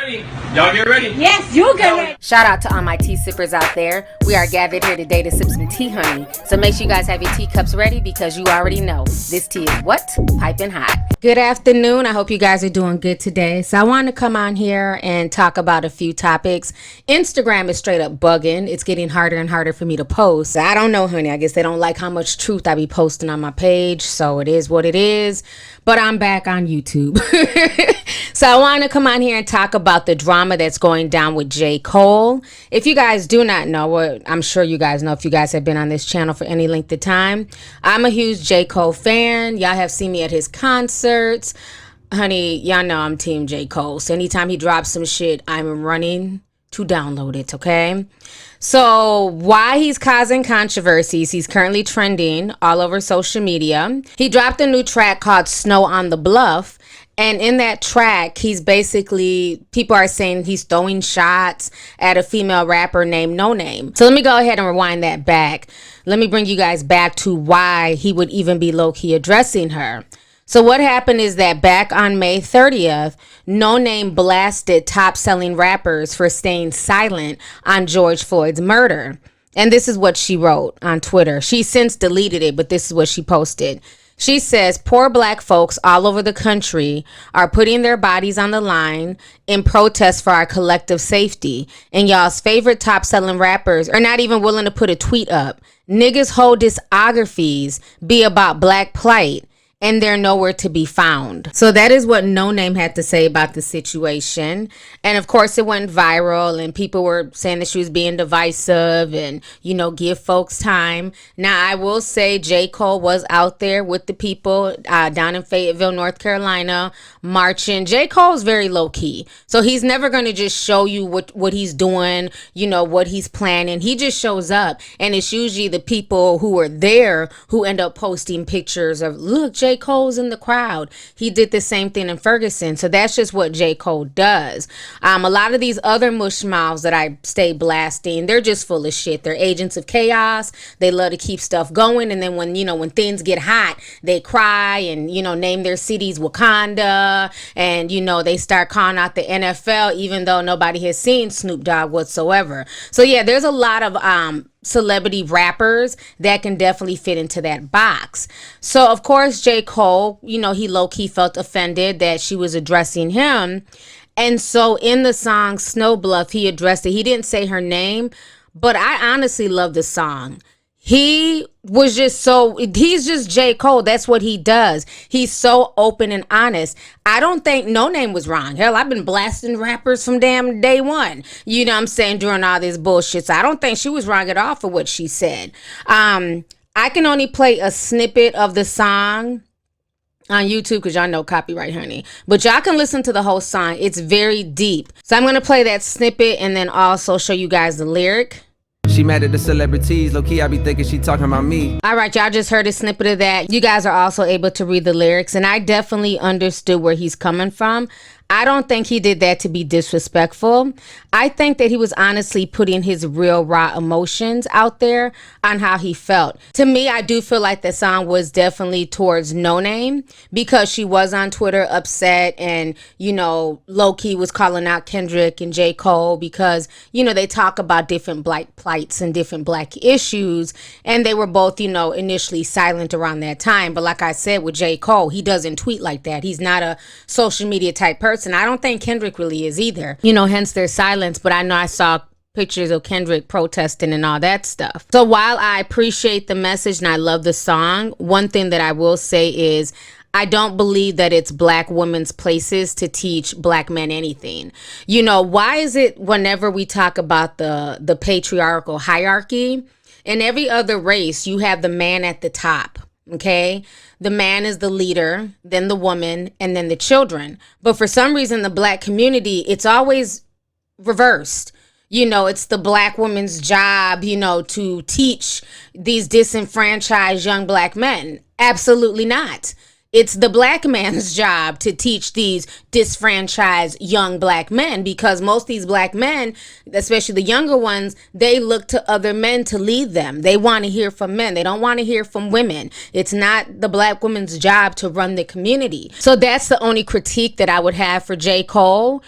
ready? Y'all get ready? Yes, you get ready. Shout out to all my tea sippers out there. We are gathered here today to sip some tea, honey. So make sure you guys have your teacups ready because you already know this tea is what? Piping hot. Good afternoon. I hope you guys are doing good today. So I want to come on here and talk about a few topics. Instagram is straight up bugging. It's getting harder and harder for me to post. I don't know, honey. I guess they don't like how much truth I be posting on my page. So it is what it is. But I'm back on YouTube. So I want to come on here and talk about the drama that's going down with J. Cole. If you guys do not know, well, I'm sure you guys know if you guys have been on this channel for any length of time. I'm a huge J. Cole fan. Y'all have seen me at his concerts. Honey, y'all know I'm Team J. Cole. So anytime he drops some shit, I'm running to download it, okay? So why he's causing controversies, he's currently trending all over social media. He dropped a new track called Snow on the Bluff. And in that track, he's basically, people are saying he's throwing shots at a female rapper named Noname. So let me go ahead and rewind that back. Let me bring you guys back to why he would even be low-key addressing her. So what happened is that back on May 30th, Noname blasted top-selling rappers for staying silent on George Floyd's murder. And this is what she wrote on Twitter. She since deleted it, but this is what she posted. She says, poor black folks all over the country are putting their bodies on the line in protest for our collective safety. And y'all's favorite top-selling rappers are not even willing to put a tweet up. Niggas' whole discographies be about black plight, and they're nowhere to be found. So that is what Noname had to say about the situation. And of course it went viral and people were saying that she was being divisive and, you know, give folks time. Now I will say J. Cole was out there with the people down in Fayetteville, North Carolina, marching. J. Cole's very low key. So he's never going to just show you what he's doing, you know, what he's planning. He just shows up, and it's usually the people who are there who end up posting pictures of, look, J. Cole's in the crowd. He did the same thing in Ferguson. So that's just what J. Cole does. A lot of these other mush mouths that I stay blasting, they're just full of shit. They're agents of chaos. They love to keep stuff going. And then when things get hot, they cry and, name their cities Wakanda. And, they start calling out the NFL, even though nobody has seen Snoop Dogg whatsoever. So yeah, there's a lot of, celebrity rappers that can definitely fit into that box. So of course J. Cole, he low-key felt offended that she was addressing him. And so in the song Snow Bluff, he addressed it. He didn't say her name, but I honestly love the song. He's just J. Cole. That's what he does. He's so open and honest. I don't think Noname was wrong. Hell, I've been blasting rappers from damn day one. You know what I'm saying? During all this bullshit. So I don't think she was wrong at all for what she said. I can only play a snippet of the song on YouTube because y'all know copyright, honey. But y'all can listen to the whole song. It's very deep. So I'm going to play that snippet and then also show you guys the lyric. She mad at the celebrities. Low-key, I be thinking she talking about me. All right, y'all just heard a snippet of that. You guys are also able to read the lyrics, and I definitely understood where he's coming from. I don't think he did that to be disrespectful. I think that he was honestly putting his real raw emotions out there on how he felt. To me, I do feel like the song was definitely towards Noname because she was on Twitter upset and, low-key was calling out Kendrick and J. Cole because, they talk about different black plights and different black issues, and they were both, initially silent around that time. But like I said, with J. Cole, he doesn't tweet like that. He's not a social media type person. I don't think Kendrick really is either, hence their silence. But I know I saw pictures of Kendrick protesting and all that stuff. So while I appreciate the message and I love the song, one thing that I will say is I don't believe that it's black women's places to teach black men anything. Why is it whenever we talk about the patriarchal hierarchy, in every other race, you have the man at the top, okay? The man is the leader, then the woman, and then the children. But for some reason, the black community, it's always reversed. It's the black woman's job, to teach these disenfranchised young black men. Absolutely not. It's the black man's job to teach these disfranchised young black men, because most of these black men, especially the younger ones, they look to other men to lead them. They want to hear from men. They don't want to hear from women. It's not the black woman's job to run the community. So that's the only critique that I would have for J. Cole.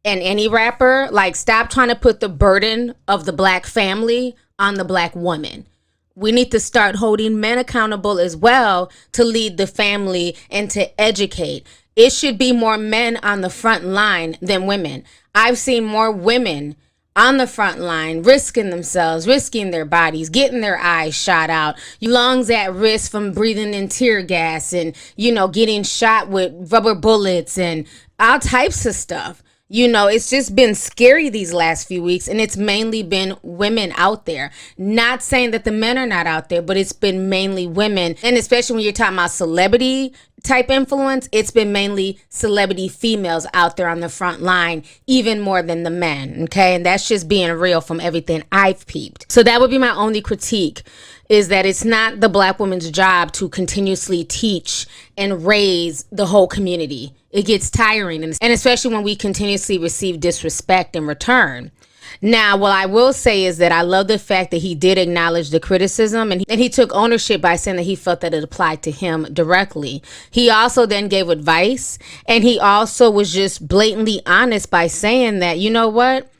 and any rapper, like, stop trying to put the burden of the black family on the black woman. We need to start holding men accountable as well to lead the family and to educate. It should be more men on the front line than women. I've seen more women on the front line risking themselves, risking their bodies, getting their eyes shot out, lungs at risk from breathing in tear gas and, getting shot with rubber bullets and all types of stuff. It's just been scary these last few weeks, and it's mainly been women out there. Not saying that the men are not out there, but it's been mainly women. And especially when you're talking about celebrity type influence, it's been mainly celebrity females out there on the front line, even more than the men, okay? And that's just being real from everything I've peeped. So that would be my only critique, is that it's not the black woman's job to continuously teach and raise the whole community. It gets tiring, and especially when we continuously receive disrespect in return. Now, what I will say is that I love the fact that he did acknowledge the criticism, and he took ownership by saying that he felt that it applied to him directly. He also then gave advice, and he also was just blatantly honest by saying that, you know what?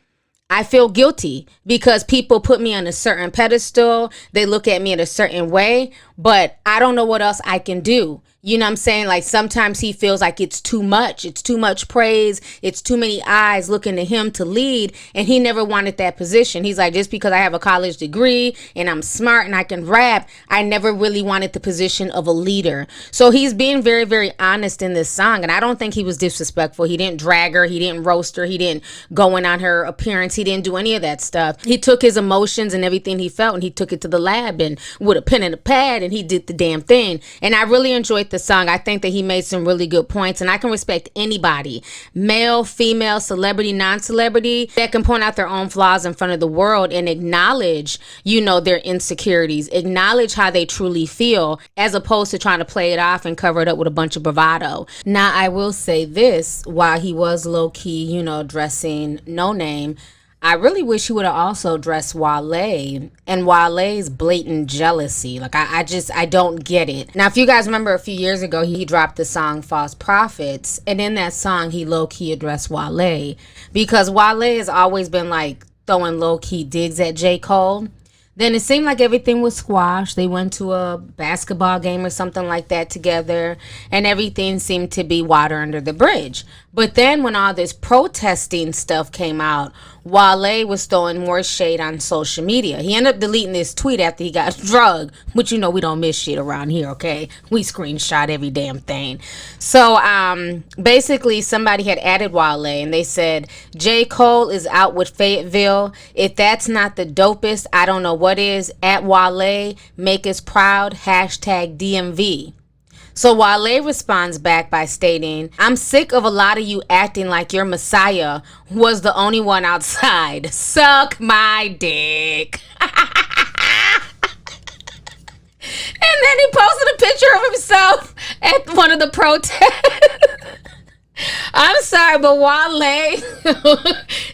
I feel guilty because people put me on a certain pedestal. They look at me in a certain way, but I don't know what else I can do. You know what I'm saying? Like, sometimes he feels like it's too much. It's too much praise. It's too many eyes looking to him to lead. And he never wanted that position. He's like, just because I have a college degree and I'm smart and I can rap, I never really wanted the position of a leader. So he's being very, very honest in this song. And I don't think he was disrespectful. He didn't drag her. He didn't roast her. He didn't go in on her appearance. He didn't do any of that stuff. He took his emotions and everything he felt, and he took it to the lab and with a pen and a pad, and he did the damn thing. And I really enjoyed the song. I think that he made some really good points, and I can respect anybody, male, female, celebrity, non-celebrity, that can point out their own flaws in front of the world and acknowledge, their insecurities, acknowledge how they truly feel, as opposed to trying to play it off and cover it up with a bunch of bravado. Now, I will say this, while he was low-key, dressing Noname, I really wish he would have also dressed Wale, and Wale's blatant jealousy. Like, I don't get it. Now, if you guys remember a few years ago, he dropped the song False Prophets, and in that song, he low-key addressed Wale, because Wale has always been, like, throwing low-key digs at J. Cole. Then it seemed like everything was squashed. They went to a basketball game or something like that together, and everything seemed to be water under the bridge. But then when all this protesting stuff came out, Wale was throwing more shade on social media. He ended up deleting this tweet after he got drugged, which we don't miss shit around here, okay? We screenshot every damn thing. So basically somebody had added Wale, and they said, J. Cole is out with Fayetteville. If that's not the dopest, I don't know what is. At Wale, make us proud, hashtag DMV. So Wale responds back by stating, I'm sick of a lot of you acting like your Messiah was the only one outside. Suck my dick. And then he posted a picture of himself at one of the protests. I'm sorry, but Wale,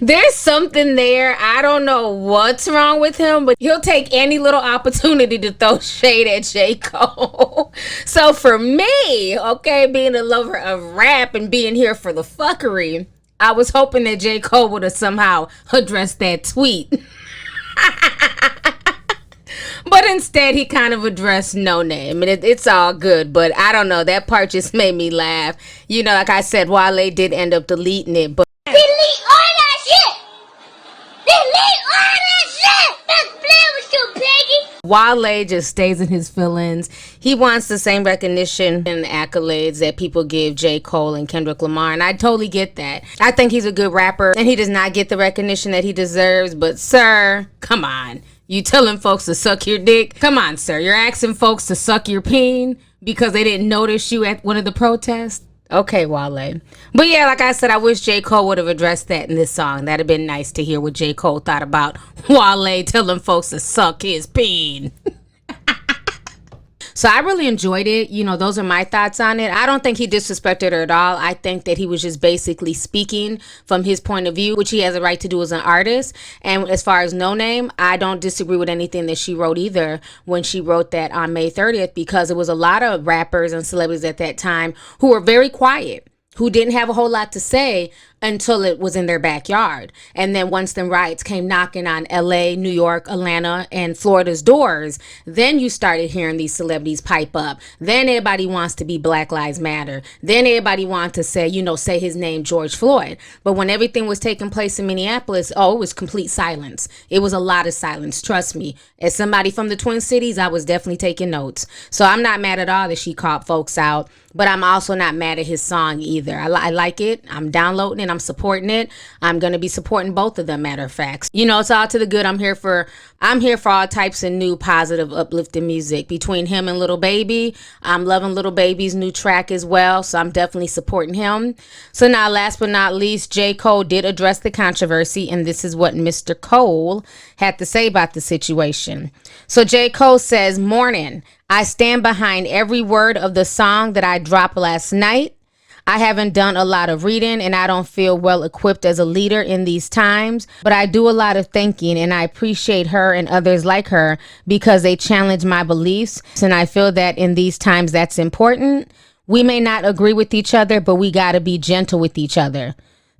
there's something there. I don't know what's wrong with him, but he'll take any little opportunity to throw shade at J. Cole. So for me, okay, being a lover of rap and being here for the fuckery, I was hoping that J. Cole would have somehow addressed that tweet. But instead, he kind of addressed Noname, and it's all good. But I don't know, that part just made me laugh. Like I said, Wale did end up deleting it, but delete all that shit. Delete all that shit. That's playing with you, piggy. Wale just stays in his feelings. He wants the same recognition and accolades that people give J. Cole and Kendrick Lamar, and I totally get that. I think he's a good rapper, and he does not get the recognition that he deserves. But sir, come on. You telling folks to suck your dick? Come on, sir. You're asking folks to suck your peen because they didn't notice you at one of the protests? Okay, Wale. But yeah, like I said, I wish J. Cole would have addressed that in this song. That'd have been nice to hear what J. Cole thought about Wale telling folks to suck his peen. So I really enjoyed it. Those are my thoughts on it. I don't think he disrespected her at all. I think that he was just basically speaking from his point of view, which he has a right to do as an artist. And as far as Noname, I don't disagree with anything that she wrote either when she wrote that on May 30th, because it was a lot of rappers and celebrities at that time who were very quiet, who didn't have a whole lot to say until it was in their backyard. And then once the riots came knocking on LA, New York, Atlanta, and Florida's doors, then you started hearing these celebrities pipe up. Then everybody wants to be Black Lives Matter. Then everybody wants to say, say his name, George Floyd. But when everything was taking place in Minneapolis, it was complete silence. It was a lot of silence, trust me. As somebody from the Twin Cities, I was definitely taking notes. So I'm not mad at all that she called folks out, but I'm also not mad at his song either. I like it. I'm downloading it. I'm supporting it. I'm going to be supporting both of them, matter of fact. It's all to the good. I'm here for all types of new, positive, uplifting music. Between him and Lil Baby, I'm loving Lil Baby's new track as well, so I'm definitely supporting him. So now, last but not least, J. Cole did address the controversy, and this is what Mr. Cole had to say about the situation. So J. Cole says, "Morning. I stand behind every word of the song that I dropped last night. I haven't done a lot of reading and I don't feel well equipped as a leader in these times, but I do a lot of thinking and I appreciate her and others like her because they challenge my beliefs. And I feel that in these times that's important. We may not agree with each other, but we got to be gentle with each other."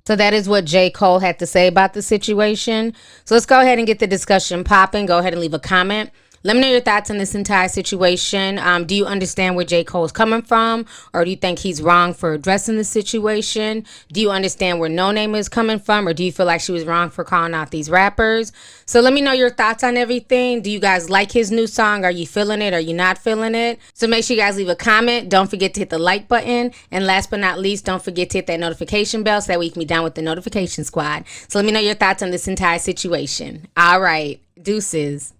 So that is what J. Cole had to say about the situation. So let's go ahead and get the discussion popping. Go ahead and leave a comment. Let me know your thoughts on this entire situation. Do you understand where J. Cole is coming from? Or do you think he's wrong for addressing the situation? Do you understand where Noname is coming from? Or do you feel like she was wrong for calling out these rappers? So let me know your thoughts on everything. Do you guys like his new song? Are you feeling it? Are you not feeling it? So make sure you guys leave a comment. Don't forget to hit the like button. And last but not least, don't forget to hit that notification bell so that way you can be down with the notification squad. So let me know your thoughts on this entire situation. All right. Deuces.